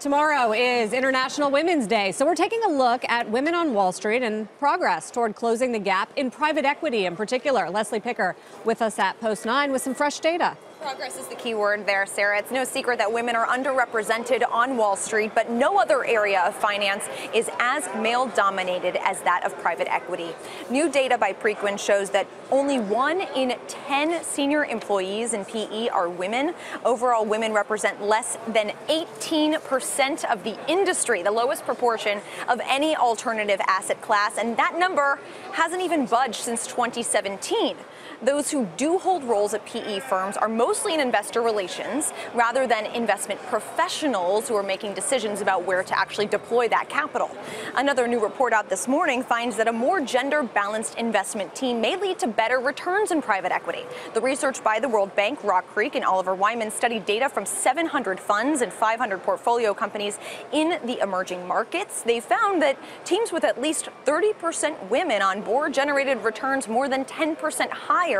Tomorrow is International Women's Day, so we're taking a look at women on Wall Street and progress toward closing the gap in private equity in particular. Leslie Picker with us at Post 9 with some fresh data. Progress is the key word there, Sarah. It's no secret that women are underrepresented on Wall Street, but no other area of finance is as male-dominated as that of private equity. New data by Preqin shows that only 1 in 10 senior employees in PE are women. Overall, women represent less than 18% of the industry, the lowest proportion of any alternative asset class, and that number hasn't even budged since 2017. Those who do hold roles at PE firms are mostly in investor relations rather than investment professionals who are making decisions about where to actually deploy that capital. Another new report out this morning finds that a more gender-balanced investment team may lead to better returns in private equity. The research by the World Bank, Rock Creek, and Oliver Wyman studied data from 700 funds and 500 portfolio companies in the emerging markets. They found that teams with at least 30% women on board generated returns more than 10% higher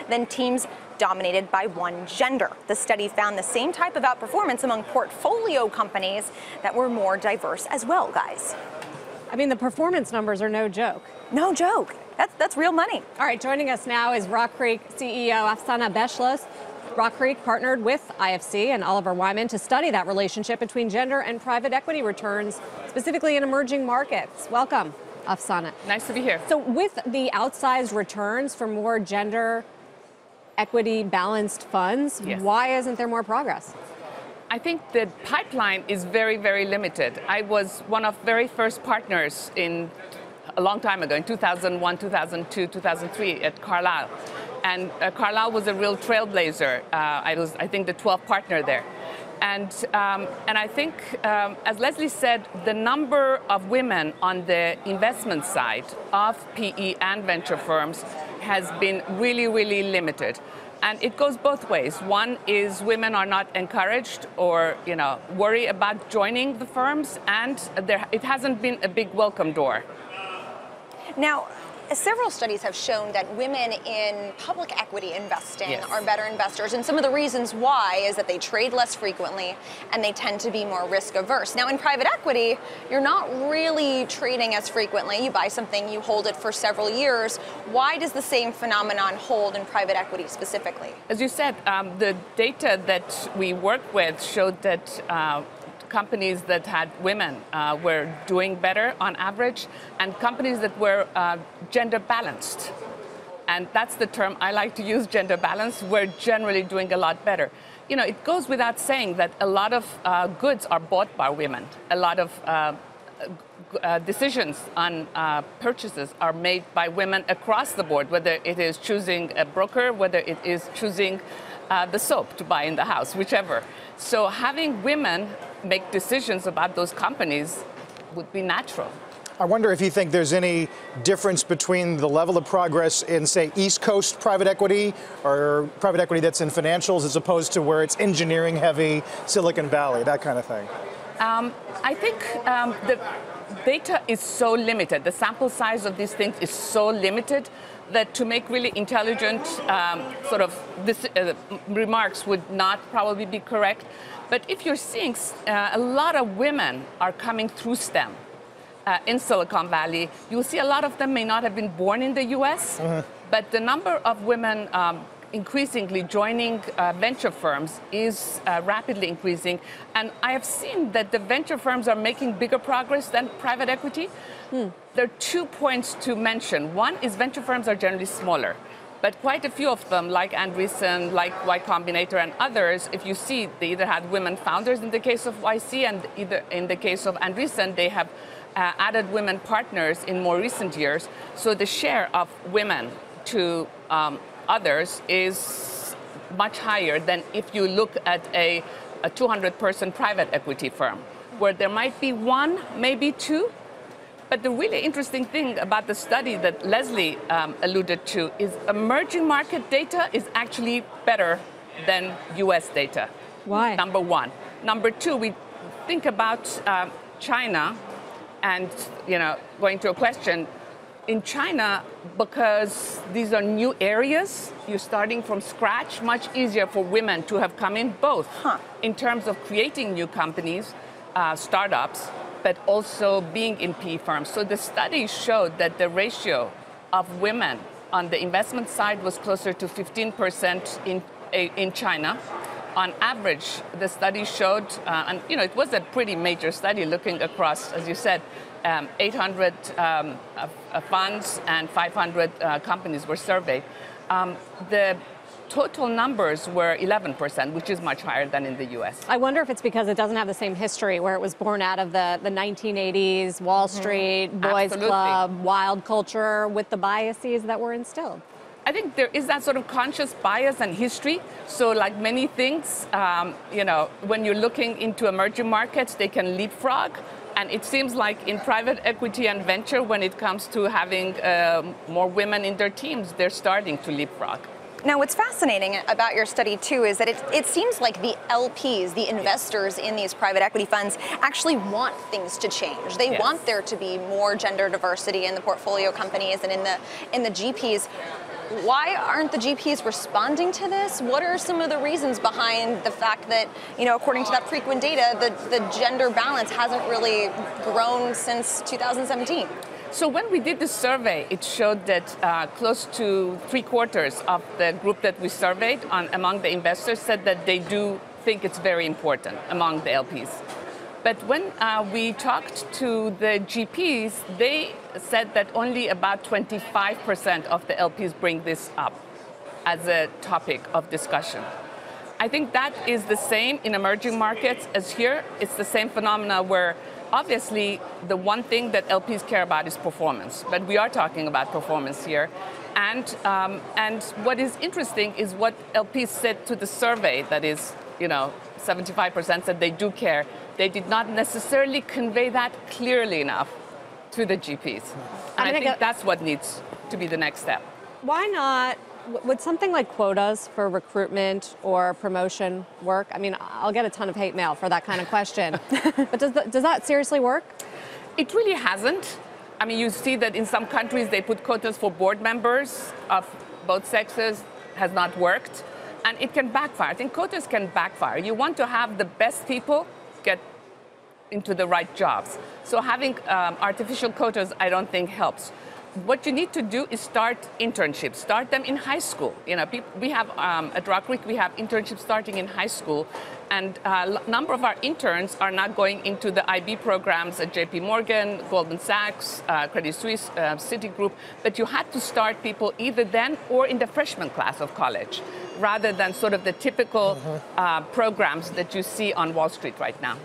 than teams dominated by one gender. The study found the same type of outperformance among portfolio companies that were more diverse as well, guys. I mean, the performance numbers are no joke. No joke. That's real money. All right, joining us now is Rock Creek CEO Afsaneh Beschloss. Rock Creek partnered with IFC and Oliver Wyman to study that relationship between gender and private equity returns, specifically in emerging markets. Welcome, Afsaneh. Nice to be here. So with the outsized returns for more gender equity balanced funds, yes. Why isn't there more progress? I think the pipeline is very, very limited. I was one of very first partners a long time ago, in 2001, 2002, 2003 at Carlyle. And Carlyle was a real trailblazer. I think, the 12th partner there. And I think, as Leslie said, the number of women on the investment side of PE and venture firms has been really, really limited. And it goes both ways. One is women are not encouraged or, worry about joining the firms, and it hasn't been a big welcome door. Now, several studies have shown that women in public equity investing yes. are better investors, and some of the reasons why is that they trade less frequently and they tend to be more risk averse. Now, in private equity, you're not really trading as frequently. You buy something, you hold it for several years. Why does the same phenomenon hold in private equity specifically? As you said, the data that we work with showed that companies that had women were doing better on average, and companies that were gender balanced. And that's the term I like to use, gender balanced. We're generally doing a lot better. It goes without saying that a lot of goods are bought by women. A lot of decisions on purchases are made by women across the board, whether it is choosing a broker, whether it is choosing the soap to buy in the house, whichever. So having women make decisions about those companies would be natural. I wonder if you think there's any difference between the level of progress in, say, East Coast private equity or private equity that's in financials as opposed to where it's engineering heavy, Silicon Valley, that kind of thing. I think the data is so limited. The sample size of these things is so limited that to make really intelligent remarks would not probably be correct. But if you're seeing a lot of women are coming through STEM in Silicon Valley, you'll see a lot of them may not have been born in the US, but the number of women increasingly joining venture firms is rapidly increasing. And I have seen that the venture firms are making bigger progress than private equity. There are 2 points to mention. One is venture firms are generally smaller. But quite a few of them, like Andreessen, like Y Combinator and others, if you see, they either had women founders in the case of YC, and either in the case of Andreessen, they have added women partners in more recent years. So the share of women to others is much higher than if you look at a 200-person private equity firm, where there might be one, maybe two. But the really interesting thing about the study that Leslie alluded to is emerging market data is actually better than US data. Why? Number one. Number two, we think about China and, going to a question, in China, because these are new areas, you're starting from scratch, much easier for women to have come in both in terms of creating new companies startups, but also being in PE firms. So the study showed that the ratio of women on the investment side was closer to 15% in China. On average, the study showed, and it was a pretty major study looking across, as you said, 800 funds and 500 companies were surveyed. The total numbers were 11%, which is much higher than in the US. I wonder if it's because it doesn't have the same history where it was born out of the 1980s, Wall Street, boys club, wild culture with the biases that were instilled. I think there is that sort of conscious bias and history. So like many things, when you're looking into emerging markets, they can leapfrog. And it seems like in private equity and venture, when it comes to having more women in their teams, they're starting to leapfrog. Now, what's fascinating about your study, too, is that it seems like the LPs, the investors in these private equity funds, actually want things to change. They want there to be more gender diversity in the portfolio companies and in the GPs. Why aren't the GPs responding to this? What are some of the reasons behind the fact that, according to that Preqin data, the gender balance hasn't really grown since 2017? So when we did the survey, it showed that close to 3/4 of the group that we surveyed among the investors said that they do think it's very important among the LPs. But when we talked to the GPs, they said that only about 25% of the LPs bring this up as a topic of discussion. I think that is the same in emerging markets as here. It's the same phenomena where obviously the one thing that LPs care about is performance, but we are talking about performance here. And what is interesting is what LPs said to the survey, that is, 75% said they do care. They did not necessarily convey that clearly enough to the GPs. And I think that's what needs to be the next step. Why not? Would something like quotas for recruitment or promotion work? I mean, I'll get a ton of hate mail for that kind of question. But does that seriously work? It really hasn't. I mean, you see that in some countries they put quotas for board members of both sexes, has not worked. And it can backfire. I think quotas can backfire. You want to have the best people get into the right jobs. So having artificial quotas, I don't think helps. What you need to do is start internships. Start them in high school. We have at Rock Creek we have internships starting in high school, and a number of our interns are not going into the IB programs at JP Morgan, Goldman Sachs, Credit Suisse, Citigroup. But you had to start people either then or in the freshman class of college, rather than sort of the typical programs that you see on Wall Street right now.